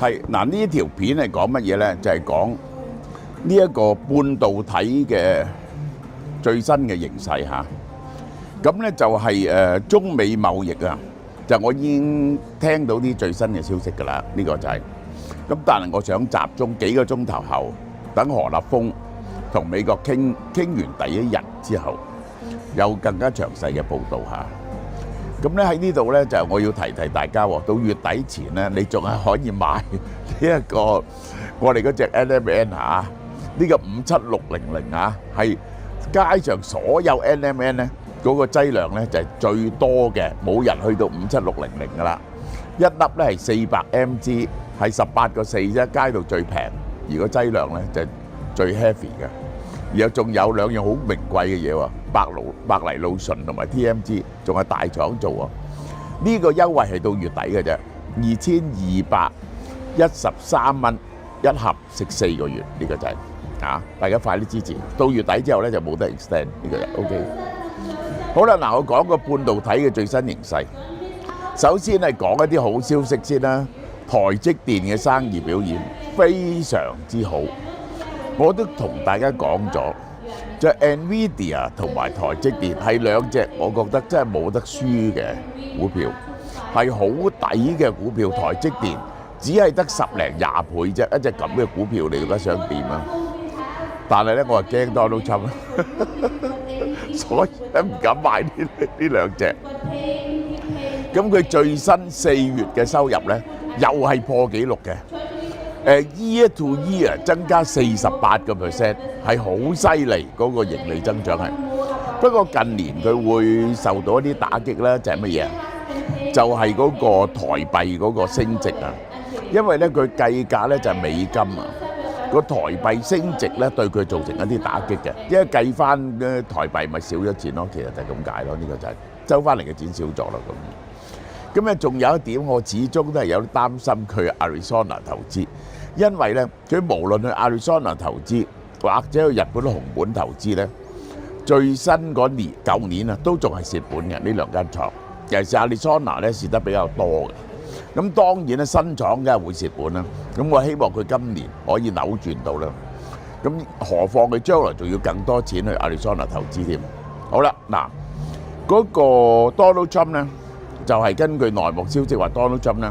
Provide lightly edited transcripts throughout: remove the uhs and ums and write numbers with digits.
係嗱，呢條片係講乜嘢咧？就係講呢一個半導體嘅最新嘅形勢嚇。咁咧就係中美貿易啊，就我已經聽到啲最新嘅消息㗎啦。呢個就係咁，但係我想集中幾個鐘頭後，等何立峰同美國傾完第一日之後，有更加詳細嘅報導嚇。咁咧喺呢度咧就我要提大家喎，到月底前咧你仲係可以買呢一個我哋嗰隻 NMN 嚇，呢個57600嚇，係街上所有 NMN 咧嗰個劑量咧就係最多嘅，冇人去到57600㗎啦。一粒咧係400 mg， 係18個4啫，街度最平，而個劑量咧就係最 heavy 嘅。然後仲有兩樣好名貴嘅嘢喎，白藜蘆醇同埋 TMG， 仲係大廠做喎。呢個優惠係到月底嘅啫，2213蚊一盒，食4個月，呢個就係大家快啲支持。到月底之後咧就冇得 extend， 呢個就 OK。好啦，嗱我講個半導體嘅最新形勢。首先係講一啲好消息先啦，台積電嘅生意表現非常之好。我都同大家講咗，就 NVIDIA 同埋台積電係兩隻我覺得真係冇得輸嘅股票，係好抵嘅股票。台積電只係得10零20倍啫，一隻咁嘅股票你而家想點啊？但係咧，我係驚 Donald Trump，所以咧唔敢買呢兩隻。咁佢最新4月嘅收入咧，又係破紀錄嘅。year to year 增加48%，係好犀利嗰個盈利增長係。不過近年佢會受到一啲打擊啦，就係乜嘢？就係嗰個台幣嗰個升值啊。因為咧佢計價咧就係美金啊，個台幣升值咧對佢造成一啲打擊嘅，因為計翻嘅台幣咪少咗錢咯，其實就係咁解咯。呢個就係收翻嚟嘅錢少咗啦咁。咁咧仲有一點，我始終都係有啲擔心佢去 Arizona 投資。因為咧，佢無論去 Arizona 投資或者去日本紅本投資咧，最新嗰年舊年啊，都仲係蝕本嘅呢兩間廠。尤其是 Arizona 咧蝕得比較多嘅。咁當然咧，新廠梗係會蝕本啦。咁我希望佢今年可以扭轉到啦。咁何況佢將來仲要更多錢去 Arizona 投資添。好啦，嗱嗰個 Donald Trump 咧，就係根據內幕消息話 Donald Trump 咧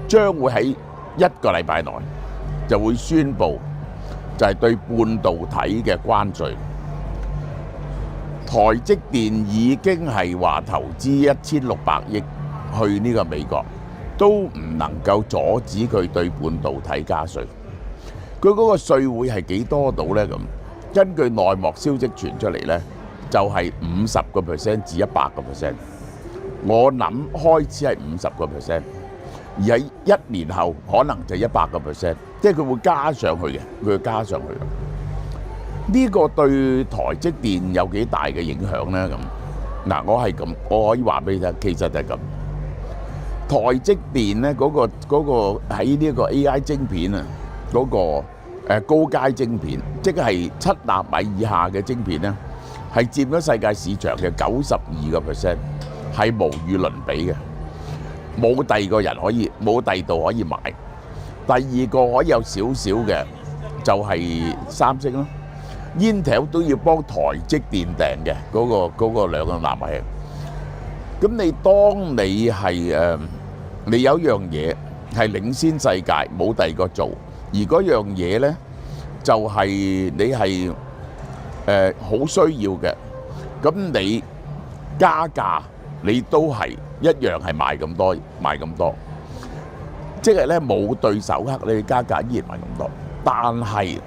將會喺1個禮拜內就會宣布就係對半導體嘅關稅。台積電已經係話投資1600億去呢個美國，都唔能夠阻止佢對半導體加稅。佢嗰個稅會係幾多度呢？咁根據內幕消息傳出嚟呢，就係50% 至100%。我諗開始係50%。而喺1年後可能就100%，即係佢會加上去嘅，佢會加上去嘅。呢個對台積電有幾大嘅影響呢？咁嗱，我可以話俾你聽，其實就係咁。台積電咧嗰個喺呢個 AI 晶片啊，嗰個高階晶片，即係7納米以下嘅晶片咧，係佔咗世界市場嘅92%，係無與倫比嘅。冇第二個人可以，冇第二度可以買。第二個可以有少少嘅，就係三星咯。Intel 都要幫台積電訂嘅嗰個2個納米。咁當你係你有一樣嘢係領先世界，冇第二個做，而嗰樣嘢咧就係你係好需要嘅，咁你加價你都係一樣係賣咁多，即係咧冇對手黑，你加價依然賣咁多，但係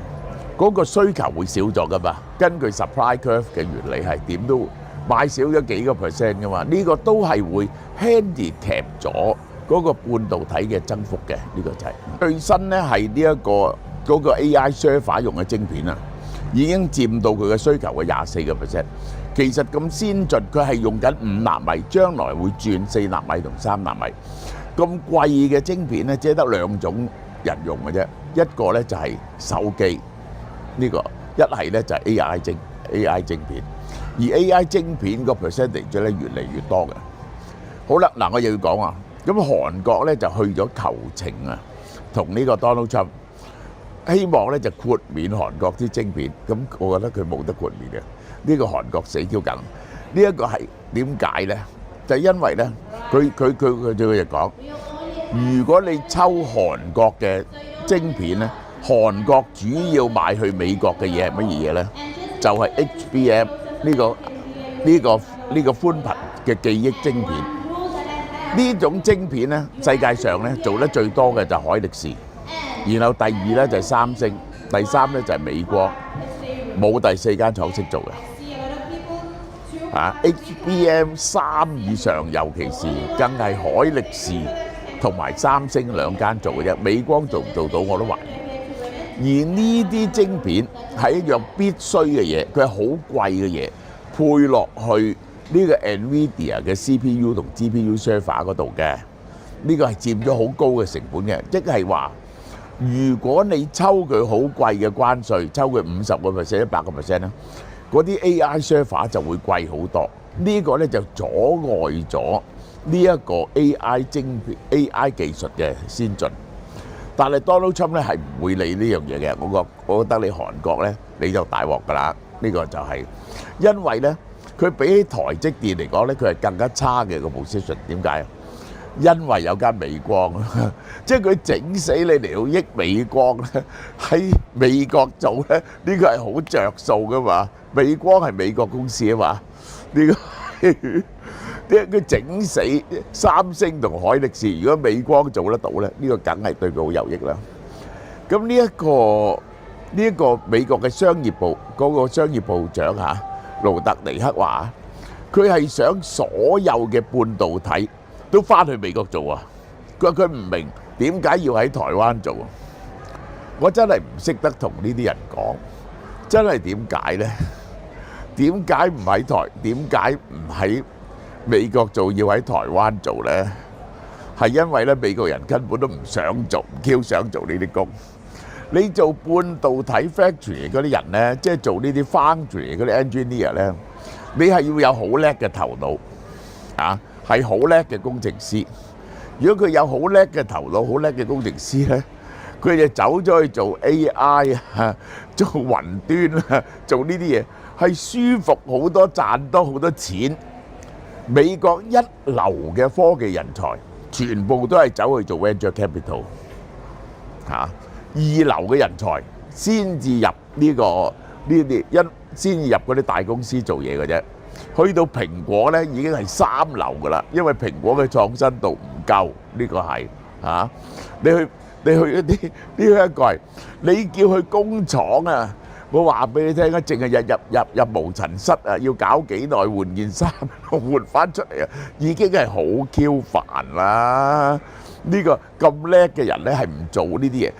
嗰個需求會少咗噶嘛？根據 supply curve 嘅原理係點都買少咗幾個 percent 噶嘛？呢個都係會 handicap 咗嗰個半導體嘅增幅嘅，呢個就係最新咧係呢一個嗰個 AI server 用嘅晶片啊，已經佔到佢嘅需求嘅24%。其實咁先進，佢係用緊5納米，將來會轉4納米同3納米。咁貴嘅晶片咧，只係得2種人用嘅啫，一個咧就係手機呢個，一係咧就係 AI 晶片，而 AI 晶片個 percentage 咧越嚟越多嘅。好啦，嗱我又要講啊，咁韓國咧就去咗求情啊，同呢個 Donald Trump，希望咧就豁免韓國啲晶片。咁我覺得佢冇得豁免嘅，呢個韓國死 Q 梗。呢一個係點解咧？就因為咧，佢就講，如果你抽韓國嘅晶片咧，韓國主要賣去美國嘅嘢係乜嘢咧？就係 HBM 呢個寬頻嘅記憶晶片。呢種晶片咧，世界上咧做得最多嘅就係海力士，然後第二咧就係三星，第三咧就係美光，冇第四間廠識做嘅。HBM3 以上，尤其是更係海力士同埋三星兩間做嘅啫，美光做唔做到我都懷疑。而呢啲晶片係一樣必須嘅嘢，佢係好貴嘅嘢，配落去呢個 NVIDIA 嘅 CPU 同 GPU server 嗰度嘅，呢個係佔咗好高嘅成本嘅，即係話如果你抽佢好貴嘅關稅，抽佢50%、100%咧，嗰啲 AI server 就會貴好多。呢個咧就阻礙咗呢一個 AI 晶片、AI 技術嘅先進。但係 Donald Trump 咧係唔會理呢樣嘢嘅。我覺得你韓國咧你就大鑊㗎啦。呢個就係因為咧佢比起台積電嚟講咧，佢係更加差嘅個 position。點解？因為有間美光，即係佢整死你嚟到益美光咧，喺美國做咧，呢個係好著數㗎嘛。美光係美國公司啊嘛，呢個佢整死三星同海力士，如果美光做得到咧，呢個梗係對佢好有益啦。咁呢一個美國嘅商業部嗰個商業部長嚇盧特尼克話，佢係想所有嘅半導體都翻去美國做啊！佢話佢唔明點解要喺台灣做啊！我真係唔識得同呢啲人講，真係點解呢？點解唔喺台？點解唔喺美國做，要喺台灣做呢？係因為咧美國人根本都唔想做，唔 Q 想做呢啲工。你做半導體 factory 嗰啲人呢，即係做呢啲 foundry 嗰啲 engineer 呢，你係要有好叻嘅頭腦啊！係好叻嘅工程師。如果佢有好叻嘅頭腦、好叻嘅工程師咧，佢就走咗去做 AI 啊，做雲端啊，做呢啲嘢係舒服好多，賺多好多錢。美國一流嘅科技人才，全部都係走去做 venture capital 嚇。二流嘅人才先至入呢啲先至入嗰啲大公司做嘢嘅啫。去到蘋果咧已經係三流噶啦，因為蘋果嘅創新度唔夠，呢個係嚇。你去一啲呢一個係你叫去工廠啊，我話俾你聽啊，淨係入無塵室啊，要搞幾耐換件衫換翻出嚟啊，已經係好 Q 煩啦。呢個咁叻嘅人咧係唔做呢啲嘢。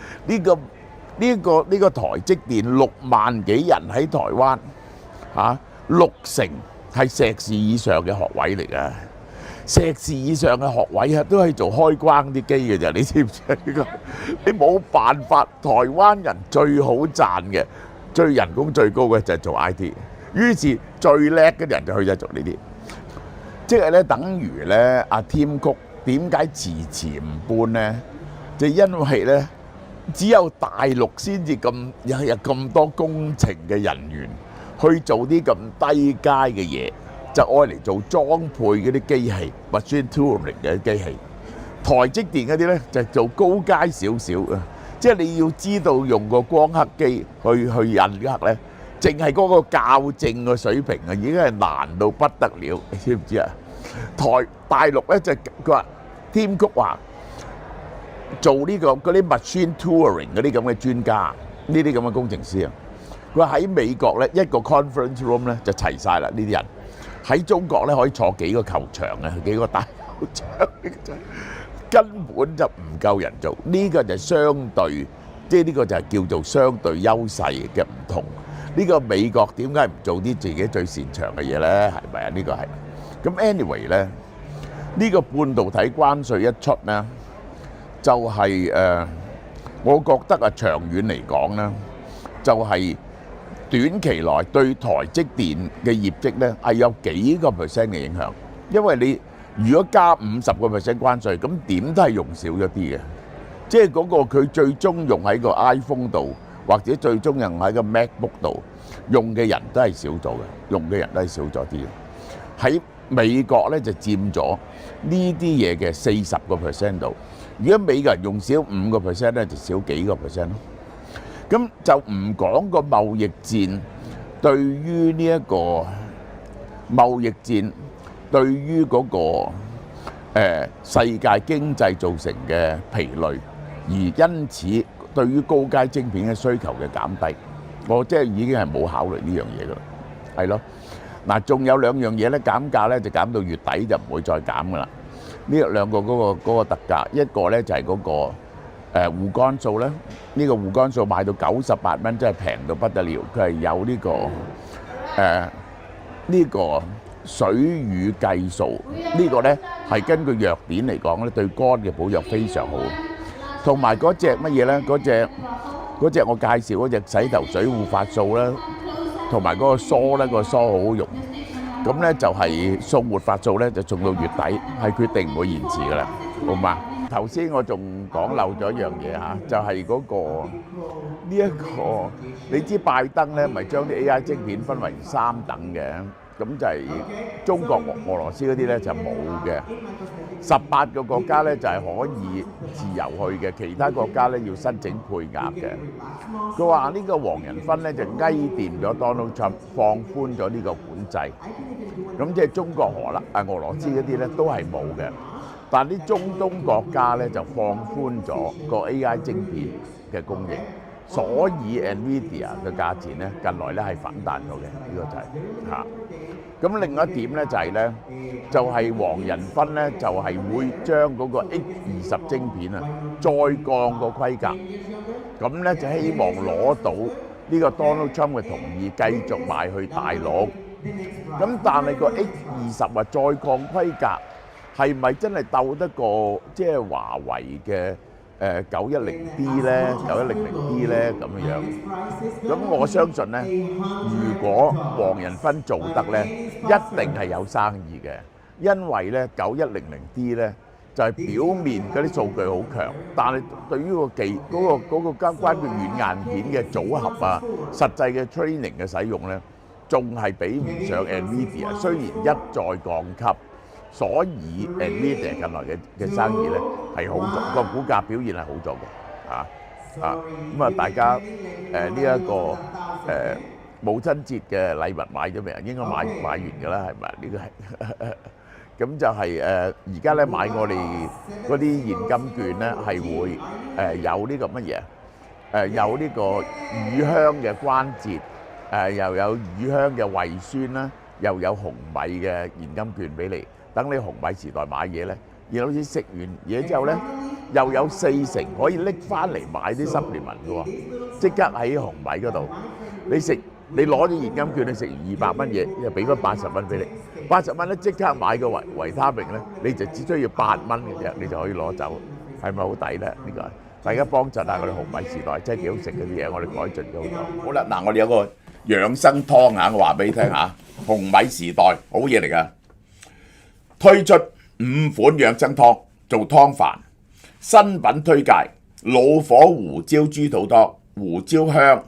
呢個台積電6萬幾人喺台灣嚇，60%係碩士以上嘅學位嚟㗎。碩士以上嘅學位啊，都係做開關啲機嘅啫。你知唔知啊？呢個你冇辦法。台灣人最好賺嘅、最人工最高嘅就係做 IT。於是最叻嘅人就去咗做呢啲，即係咧等於咧阿 Tim Cook 點解遲唔搬咧？就因為咧只有大陸先至有咁多工程嘅人員去做啲咁低階嘅嘢。就愛嚟做裝配嗰啲機器 machine tooling 嘅機器。台積電嗰啲咧就做高階少少啊，即係你要知道用個光刻機去印刻咧，淨係嗰個校正嘅水平啊，已經係難到不得了，你知唔知啊？大陸咧就佢話Tim Cook話做呢個嗰啲 machine tooling 嗰啲咁嘅專家，呢啲咁嘅工程師啊，佢話喺美國咧一個 conference room 咧就齊曬啦呢啲人。喺中國咧可以坐幾個球場啊，幾個大球場，根本就唔夠人做。呢個就係相對，即係呢個就係叫做相對優勢嘅唔同。呢個美國點解唔做啲自己最擅長嘅嘢咧？係咪啊？呢個係。咁 anyway 咧，呢個半導體關稅一出咧，就係我覺得啊長遠嚟講咧，就係。短期內對台積電嘅業績咧係有幾個 percent 嘅影響，因為你如果加50% 關稅，咁點都係用少咗啲嘅，即係嗰個佢最終用喺個 iPhone 度，或者最終用喺個 MacBook 度用嘅人都係少咗嘅，用嘅人都係少咗啲嘅。喺美國咧就佔咗呢啲嘢嘅40% 度。如果美國人用少5% 咧，就少幾個 percent 咯。咁就唔講個貿易戰對於呢一個貿易戰對於嗰個世界經濟造成嘅疲累，而因此對於高階晶片嘅需求嘅減低，我即係已經係冇考慮呢樣嘢噶啦，係咯。嗱，仲有兩樣嘢咧，減價咧就減到月底就唔會再減噶啦。呢兩個嗰個特價，一個咧就係嗰個護肝素咧，呢個護肝素賣到98蚊，真係平到不得了。佢係有呢個水乳計數，呢個咧係根據藥典嚟講咧，對肝嘅保養非常好。同埋嗰隻乜嘢咧？嗰隻我介紹嗰隻洗頭水護髮素咧，同埋嗰個梳咧，個梳好好用。咁咧就係送活髮素咧，就送到月底，係決定唔會延遲噶啦，好嘛？頭先我仲講漏咗一樣嘢嚇，就係嗰個呢一個，你知拜登咧咪將啲 AI 晶片分為3等嘅，咁就係中國、俄羅斯嗰啲咧就冇嘅，18個國家咧就係可以自由去嘅，其他國家咧要申請配額嘅。佢話呢個黃仁勳咧就翳掂咗 Donald Trump， 放寬咗呢個管制，咁即係中國、俄羅斯嗰啲咧都係冇嘅。但啲中東國家咧就放寬咗個 AI 晶片嘅供應，所以 NVIDIA 嘅價錢咧近來咧係反彈咗嘅，呢個就係嚇。咁另外一點咧就係咧，就係黃仁勳咧就係會將嗰個 H20晶片啊再降個規格，咁咧就希望攞到呢個 Donald Trump 嘅同意，繼續賣去大陸。咁但係個 H20啊再降規格，係咪真係鬥得過即係華為嘅910D 咧、9100D 咧咁樣？咁我相信咧，如果黃仁勳做得咧，一定係有生意嘅，因為咧9100D 咧就係表面嗰啲數據好強，但係對於嗰個關於軟硬件嘅組合啊、實際嘅 training 嘅使用咧，仲係比唔上 NVIDIA。雖然一再降級。所以 NVIDIA 近來嘅生意咧係好咗，個股價表現係好咗嘅，咁啊大家呢一個母親節嘅禮物買咗未啊？應該買完㗎啦，係咪？呢個係咁就係而家咧買我哋嗰啲現金券咧係會有呢個乜嘢？有呢個乳香嘅關節，又有乳香嘅胃酸啦，又有紅米嘅現金券俾你。等你紅米時代買嘢咧，然後好似食完嘢之後咧，又有40%可以拎翻嚟買啲supplement嘅喎，即刻喺紅米嗰度，你攞咗現金券，你食完200蚊嘢，又俾翻80蚊俾你，80蚊咧即刻買個維他命咧，你就只需要8蚊嘅啫，你就可以攞走，係咪好抵咧？呢個大家幫襯下我哋紅米時代，真係幾好食嗰啲嘢，我哋改進咗好多。好啦，嗱，我哋有個養生湯啊，我話俾你聽嚇，紅米時代好嘢嚟㗎。推出5款養生湯做湯飯，新品推介老火胡椒豬肚湯，胡椒香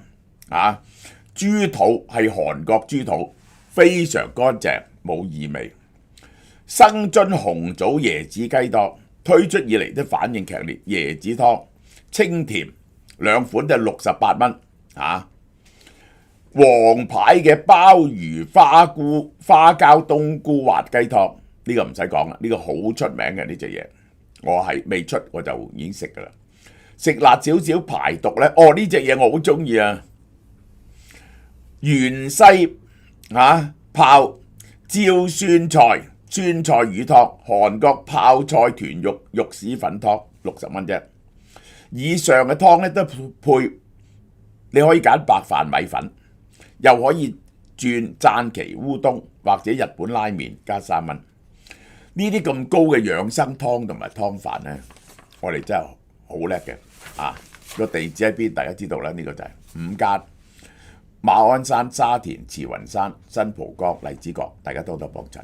啊，豬肚係韓國豬肚，非常乾淨冇異味。生津紅棗椰子雞湯推出以嚟都反應劇烈，椰子湯清甜，2款就68蚊啊。王牌嘅鮑魚花膠冬菇滑雞湯。呢個唔使講啦，呢個好出名嘅呢隻嘢，我係未出我就已經食噶啦。食辣少少排毒咧，呢隻嘢我好中意啊！芫茜泡椒酸菜魚湯，韓國泡菜豚肉肉絲粉湯60蚊啫。以上嘅湯咧都配，你可以揀白飯米粉，又可以轉讚岐烏冬或者日本拉麵加3蚊。呢啲咁高嘅養生湯同埋湯飯咧，我哋真係好叻嘅啊！個地址喺邊？大家知道啦，呢個就係5間馬鞍山、沙田、慈雲山、新蒲崗、荔枝角，大家多多幫襯。